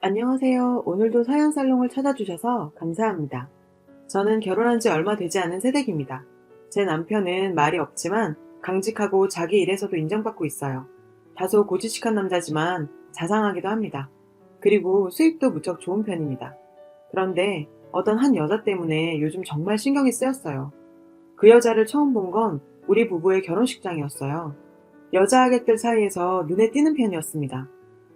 안녕하세요. 오늘도 사연살롱을 찾아주셔서 감사합니다. 저는 결혼한 지 얼마 되지 않은 새댁입니다. 제 남편은 말이 없지만 강직하고 자기 일에서도 인정받고 있어요. 다소 고지식한 남자지만 자상하기도 합니다. 그리고 수입도 무척 좋은 편입니다. 그런데 어떤 한 여자 때문에 요즘 정말 신경이 쓰였어요. 그 여자를 처음 본 건 우리 부부의 결혼식장이었어요. 여자 하객들 사이에서 눈에 띄는 편이었습니다.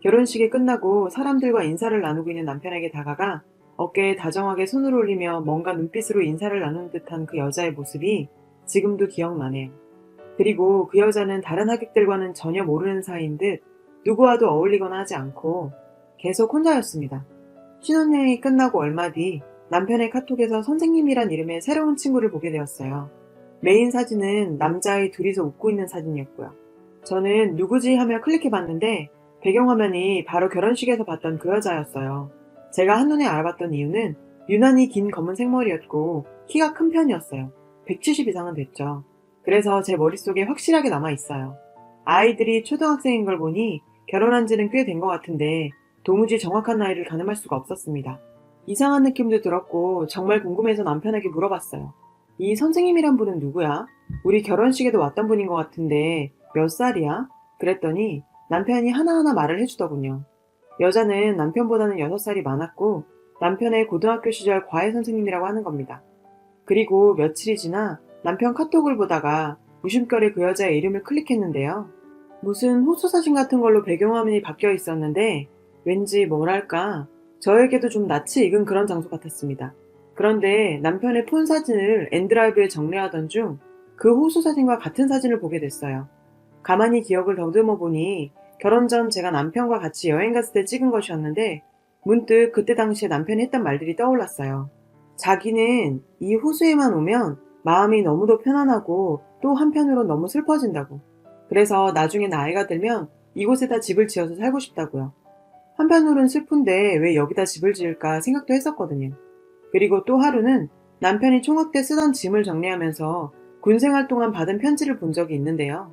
결혼식이 끝나고 사람들과 인사를 나누고 있는 남편에게 다가가 어깨에 다정하게 손을 올리며 뭔가 눈빛으로 인사를 나누는 듯한 그 여자의 모습이 지금도 기억나네요. 그리고 그 여자는 다른 하객들과는 전혀 모르는 사이인 듯 누구와도 어울리거나 하지 않고 계속 혼자였습니다. 신혼여행이 끝나고 얼마 뒤 남편의 카톡에서 선생님이란 이름의 새로운 친구를 보게 되었어요. 메인 사진은 남자아이 둘이서 웃고 있는 사진이었고요. 저는 누구지 하며 클릭해봤는데 배경화면이 바로 결혼식에서 봤던 그 여자였어요. 제가 한눈에 알아봤던 이유는 유난히 긴 검은 생머리였고 키가 큰 편이었어요. 170 이상은 됐죠. 그래서 제 머릿속에 확실하게 남아있어요. 아이들이 초등학생인 걸 보니 결혼한 지는 꽤 된 것 같은데 도무지 정확한 나이를 가늠할 수가 없었습니다. 이상한 느낌도 들었고 정말 궁금해서 남편에게 물어봤어요. 이 선생님이란 분은 누구야? 우리 결혼식에도 왔던 분인 것 같은데 몇 살이야? 그랬더니 남편이 하나하나 말을 해주더군요. 여자는 남편보다는 6살이 많았고 남편의 고등학교 시절 과외 선생님이라고 하는 겁니다. 그리고 며칠이 지나 남편 카톡을 보다가 무심결에 그 여자의 이름을 클릭했는데요. 무슨 호수 사진 같은 걸로 배경화면이 바뀌어 있었는데 왠지 뭐랄까 저에게도 좀 낯이 익은 그런 장소 같았습니다. 그런데 남편의 폰 사진을 엔드라이브에 정리하던 중 그 호수 사진과 같은 사진을 보게 됐어요. 가만히 기억을 더듬어 보니 결혼 전 제가 남편과 같이 여행 갔을 때 찍은 것이었는데 문득 그때 당시에 남편이 했던 말들이 떠올랐어요. 자기는 이 호수에만 오면 마음이 너무도 편안하고 또 한편으로 너무 슬퍼진다고. 그래서 나중에 나이가 들면 이곳에다 집을 지어서 살고 싶다고요. 한편으로는 슬픈데 왜 여기다 집을 지을까 생각도 했었거든요. 그리고 또 하루는 남편이 총학 때 쓰던 짐을 정리하면서 군생활 동안 받은 편지를 본 적이 있는데요.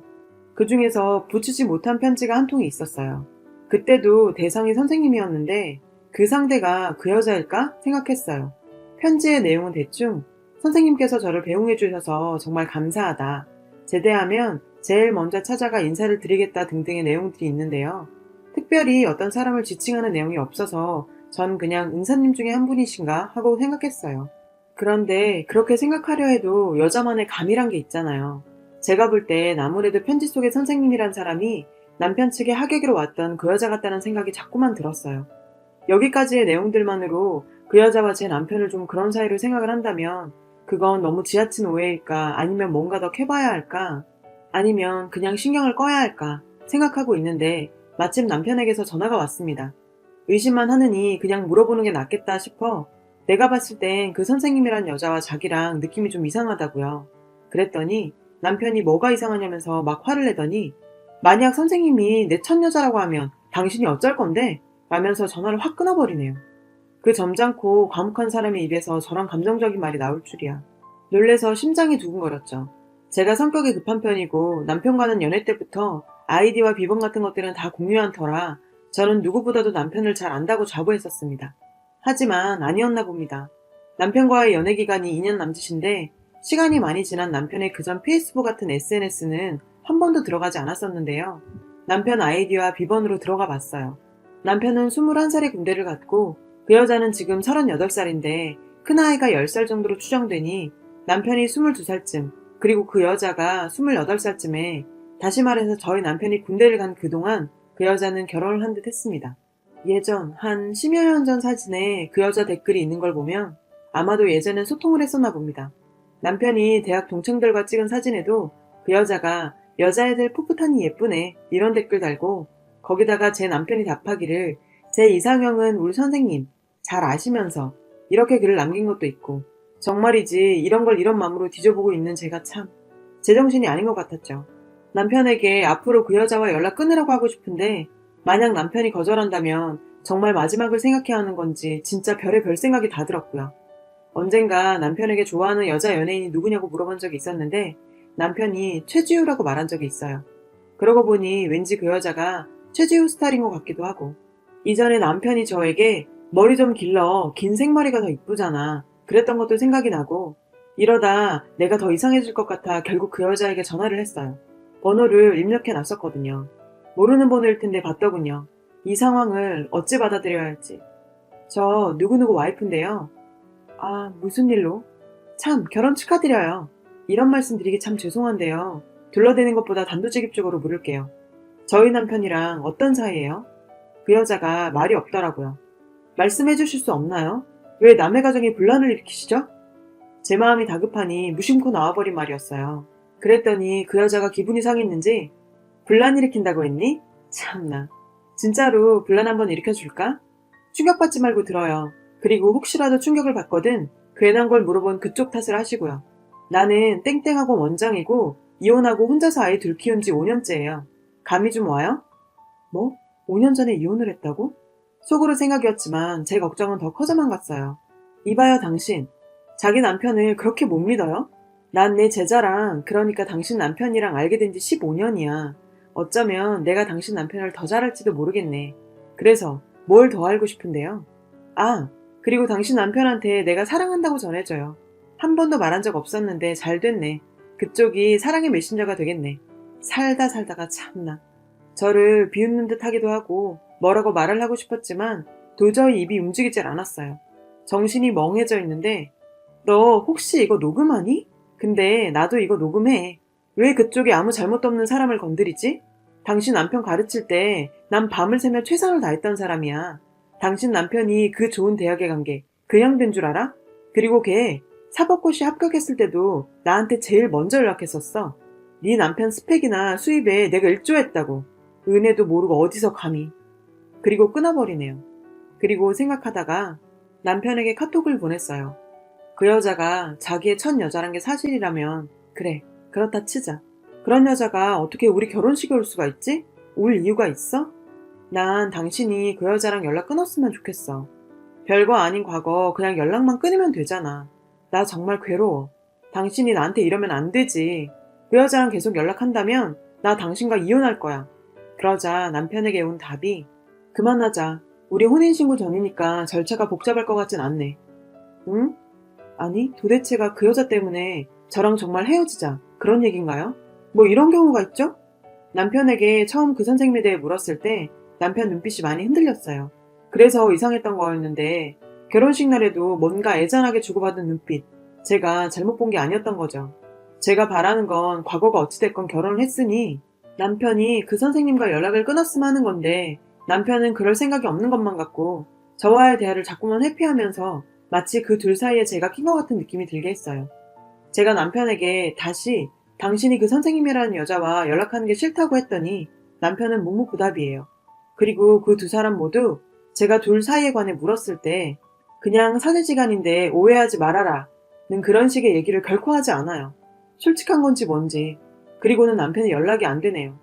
그 중에서 붙이지 못한 편지가 한 통이 있었어요. 그때도 대상이 선생님이었는데 그 상대가 그 여자일까 생각했어요. 편지의 내용은 대충 선생님께서 저를 배웅해 주셔서 정말 감사하다. 제대하면 제일 먼저 찾아가 인사를 드리겠다 등등의 내용들이 있는데요. 특별히 어떤 사람을 지칭하는 내용이 없어서 전 그냥 은사님 중에 한 분이신가 하고 생각했어요. 그런데 그렇게 생각하려 해도 여자만의 감이란 게 있잖아요. 제가 볼 땐 아무래도 편지 속의 선생님이란 사람이 남편 측의 하객으로 왔던 그 여자 같다는 생각이 자꾸만 들었어요. 여기까지의 내용들만으로 그 여자와 제 남편을 좀 그런 사이로 생각을 한다면 그건 너무 지나친 오해일까 아니면 뭔가 더 캐봐야 할까 아니면 그냥 신경을 꺼야 할까 생각하고 있는데 마침 남편에게서 전화가 왔습니다. 의심만 하느니 그냥 물어보는 게 낫겠다 싶어 내가 봤을 땐 그 선생님이란 여자와 자기랑 느낌이 좀 이상하다고요. 그랬더니 남편이 뭐가 이상하냐면서 막 화를 내더니 만약 선생님이 내 첫 여자라고 하면 당신이 어쩔 건데? 라면서 전화를 확 끊어버리네요. 그 점잖고 과묵한 사람의 입에서 저런 감정적인 말이 나올 줄이야. 놀래서 심장이 두근거렸죠. 제가 성격이 급한 편이고 남편과는 연애 때부터 아이디와 비번 같은 것들은 다 공유한 터라 저는 누구보다도 남편을 잘 안다고 자부했었습니다. 하지만 아니었나 봅니다. 남편과의 연애 기간이 2년 남짓인데 시간이 많이 지난 남편의 그전 페이스북 같은 SNS는 한 번도 들어가지 않았었는데요. 남편 아이디와 비번으로 들어가 봤어요. 남편은 21살에 군대를 갔고 그 여자는 지금 38살인데 큰아이가 10살 정도로 추정되니 남편이 22살쯤 그리고 그 여자가 28살쯤에 다시 말해서 저희 남편이 군대를 간 그동안 그 여자는 결혼을 한 듯 했습니다. 예전 한 10여 년 전 사진에 그 여자 댓글이 있는 걸 보면 아마도 예전엔 소통을 했었나 봅니다. 남편이 대학 동창들과 찍은 사진에도 그 여자가 여자애들 풋풋하니 예쁘네 이런 댓글 달고 거기다가 제 남편이 답하기를 제 이상형은 우리 선생님 잘 아시면서 이렇게 글을 남긴 것도 있고 정말이지 이런 걸 이런 마음으로 뒤져보고 있는 제가 참 제정신이 아닌 것 같았죠. 남편에게 앞으로 그 여자와 연락 끊으라고 하고 싶은데 만약 남편이 거절한다면 정말 마지막을 생각해야 하는 건지 진짜 별의 생각이 다 들었고요. 언젠가 남편에게 좋아하는 여자 연예인이 누구냐고 물어본 적이 있었는데 남편이 최지우라고 말한 적이 있어요. 그러고 보니 왠지 그 여자가 최지우 스타일인 것 같기도 하고 이전에 남편이 저에게 머리 좀 길러, 긴 생머리가 더 이쁘잖아. 그랬던 것도 생각이 나고, 이러다 내가 더 이상해질 것 같아 결국 그 여자에게 전화를 했어요. 번호를 입력해 놨었거든요. 모르는 번호일 텐데 봤더군요. 이 상황을 어찌 받아들여야 할지. 저 누구누구 와이프인데요. 아, 무슨 일로? 참, 결혼 축하드려요. 이런 말씀 드리기 참 죄송한데요. 둘러대는 것보다 단도직입적으로 물을게요. 저희 남편이랑 어떤 사이예요? 그 여자가 말이 없더라고요. 말씀해 주실 수 없나요? 왜 남의 가정에 분란을 일으키시죠? 제 마음이 다급하니 무심코 나와버린 말이었어요. 그랬더니 그 여자가 기분이 상했는지 분란 일으킨다고 했니? 참나. 진짜로 분란 한번 일으켜줄까? 충격받지 말고 들어요. 그리고 혹시라도 충격을 받거든 괜한 걸 물어본 그쪽 탓을 하시고요. 나는 땡땡하고 원장이고 이혼하고 혼자서 아이 둘 키운 지 5년째예요. 감이 좀 와요? 뭐? 5년 전에 이혼을 했다고? 속으로 생각이었지만 제 걱정은 더 커져만 갔어요. 이봐요 당신. 자기 남편을 그렇게 못 믿어요? 난 내 제자랑 그러니까 당신 남편이랑 알게 된 지 15년이야. 어쩌면 내가 당신 남편을 더 잘할지도 모르겠네. 그래서 뭘 더 알고 싶은데요? 아, 그리고 당신 남편한테 내가 사랑한다고 전해줘요. 한 번도 말한 적 없었는데 잘 됐네. 그쪽이 사랑의 메신저가 되겠네. 살다 살다가 참나. 저를 비웃는 듯 하기도 하고 뭐라고 말을 하고 싶었지만 도저히 입이 움직이질 않았어요. 정신이 멍해져 있는데 너 혹시 이거 녹음하니? 근데 나도 이거 녹음해. 왜 그쪽이 아무 잘못도 없는 사람을 건드리지? 당신 남편 가르칠 때 난 밤을 새며 최선을 다했던 사람이야. 당신 남편이 그 좋은 대학에 간 게 그냥 된 줄 알아? 그리고 걔 사법고시 합격했을 때도 나한테 제일 먼저 연락했었어. 네 남편 스펙이나 수입에 내가 일조했다고. 은혜도 모르고 어디서 감히. 그리고 끊어버리네요. 그리고 생각하다가 남편에게 카톡을 보냈어요. 그 여자가 자기의 첫 여자란 게 사실이라면 그래, 그렇다 치자. 그런 여자가 어떻게 우리 결혼식에 올 수가 있지? 올 이유가 있어? 난 당신이 그 여자랑 연락 끊었으면 좋겠어. 별거 아닌 과거 그냥 연락만 끊으면 되잖아. 나 정말 괴로워. 당신이 나한테 이러면 안 되지. 그 여자랑 계속 연락한다면 나 당신과 이혼할 거야. 그러자 남편에게 온 답이 그만하자. 우리 혼인신고 전이니까 절차가 복잡할 것 같진 않네. 응? 아니, 도대체가 그 여자 때문에 저랑 정말 헤어지자. 그런 얘기인가요? 뭐 이런 경우가 있죠? 남편에게 처음 그 선생님에 대해 물었을 때 남편 눈빛이 많이 흔들렸어요. 그래서 이상했던 거였는데 결혼식 날에도 뭔가 애잔하게 주고받은 눈빛. 제가 잘못 본 게 아니었던 거죠. 제가 바라는 건 과거가 어찌됐건 결혼을 했으니 남편이 그 선생님과 연락을 끊었으면 하는 건데 남편은 그럴 생각이 없는 것만 같고 저와의 대화를 자꾸만 회피하면서 마치 그 둘 사이에 제가 낀 것 같은 느낌이 들게 했어요. 제가 남편에게 다시 당신이 그 선생님이라는 여자와 연락하는 게 싫다고 했더니 남편은 묵묵부답이에요. 그리고 그 두 사람 모두 제가 둘 사이에 관해 물었을 때 그냥 사제지간인데 오해하지 말아라 는 그런 식의 얘기를 결코 하지 않아요. 솔직한 건지 뭔지. 그리고는 남편이 연락이 안 되네요.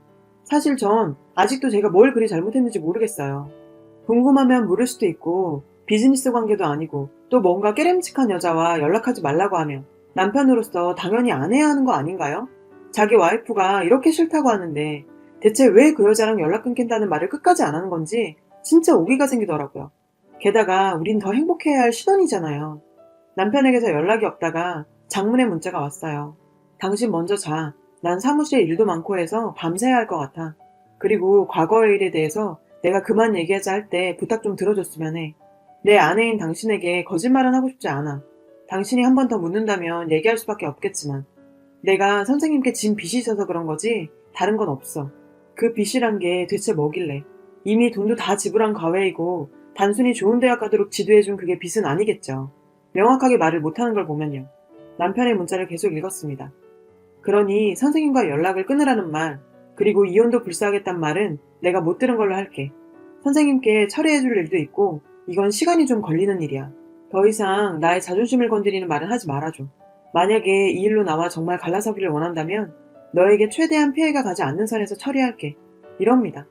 사실 전 아직도 제가 뭘 그리 잘못했는지 모르겠어요. 궁금하면 물을 수도 있고 비즈니스 관계도 아니고 또 뭔가 깨름칙한 여자와 연락하지 말라고 하면 남편으로서 당연히 안 해야 하는 거 아닌가요? 자기 와이프가 이렇게 싫다고 하는데 대체 왜 그 여자랑 연락 끊긴다는 말을 끝까지 안 하는 건지 진짜 오기가 생기더라고요. 게다가 우린 더 행복해야 할 시돈이잖아요. 남편에게서 연락이 없다가 장문의 문자가 왔어요. 당신 먼저 자. 난 사무실에 일도 많고 해서 밤새야 할 것 같아. 그리고 과거의 일에 대해서 내가 그만 얘기하자 할 때 부탁 좀 들어줬으면 해. 내 아내인 당신에게 거짓말은 하고 싶지 않아. 당신이 한 번 더 묻는다면 얘기할 수밖에 없겠지만 내가 선생님께 진 빚이 있어서 그런 거지 다른 건 없어. 그 빚이란 게 대체 뭐길래. 이미 돈도 다 지불한 과외이고 단순히 좋은 대학 가도록 지도해준 그게 빚은 아니겠죠. 명확하게 말을 못하는 걸 보면요. 남편의 문자를 계속 읽었습니다. 그러니 선생님과 연락을 끊으라는 말, 그리고 이혼도 불사하겠단 말은 내가 못 들은 걸로 할게. 선생님께 처리해줄 일도 있고 이건 시간이 좀 걸리는 일이야. 더 이상 나의 자존심을 건드리는 말은 하지 말아줘. 만약에 이 일로 나와 정말 갈라서기를 원한다면 너에게 최대한 피해가 가지 않는 선에서 처리할게. 이럽니다.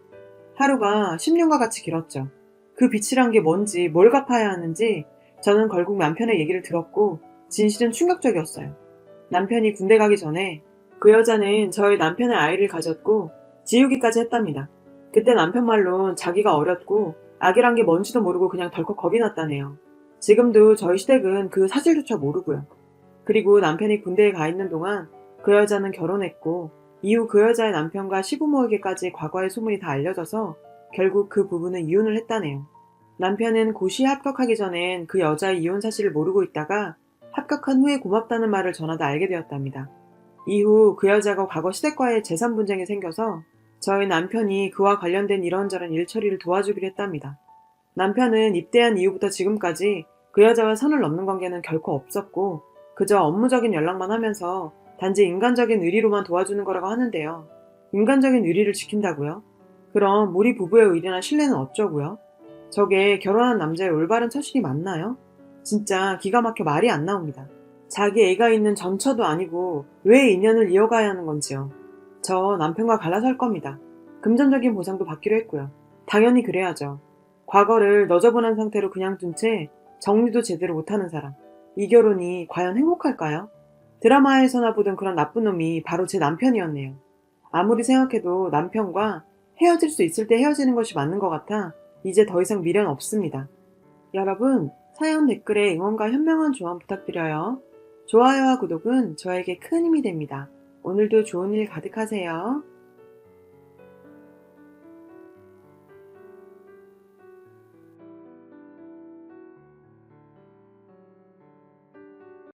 하루가 10년과 같이 길었죠. 그 빚이란 게 뭔지 뭘 갚아야 하는지 저는 결국 남편의 얘기를 들었고 진실은 충격적이었어요. 남편이 군대 가기 전에 그 여자는 저희 남편의 아이를 가졌고 지우기까지 했답니다. 그때 남편 말론 자기가 어렸고 악이란 게 뭔지도 모르고 그냥 덜컥 겁이 났다네요. 지금도 저희 시댁은 그 사실조차 모르고요. 그리고 남편이 군대에 가 있는 동안 그 여자는 결혼했고 이후 그 여자의 남편과 시부모에게까지 과거의 소문이 다 알려져서 결국 그 부부는 이혼을 했다네요. 남편은 고시에 합격하기 전엔 그 여자의 이혼 사실을 모르고 있다가 합격한 후에 고맙다는 말을 전하다 알게 되었답니다. 이후 그 여자가 과거 시댁과의 재산 분쟁이 생겨서 저희 남편이 그와 관련된 이런저런 일 처리를 도와주기로 했답니다. 남편은 입대한 이후부터 지금까지 그 여자와 선을 넘는 관계는 결코 없었고 그저 업무적인 연락만 하면서 단지 인간적인 의리로만 도와주는 거라고 하는데요. 인간적인 의리를 지킨다고요? 그럼 우리 부부의 의리나 신뢰는 어쩌고요? 저게 결혼한 남자의 올바른 처신이 맞나요? 진짜 기가 막혀 말이 안 나옵니다. 자기 애가 있는 전처도 아니고 왜 인연을 이어가야 하는 건지요. 저 남편과 갈라설 겁니다. 금전적인 보상도 받기로 했고요. 당연히 그래야죠. 과거를 너저분한 상태로 그냥 둔 채 정리도 제대로 못하는 사람. 이 결혼이 과연 행복할까요? 드라마에서나 보던 그런 나쁜 놈이 바로 제 남편이었네요. 아무리 생각해도 남편과 헤어질 수 있을 때 헤어지는 것이 맞는 것 같아 이제 더 이상 미련 없습니다. 여러분, 사연 댓글에 응원과 현명한 조언 부탁드려요. 좋아요와 구독은 저에게 큰 힘이 됩니다. 오늘도 좋은 일 가득하세요.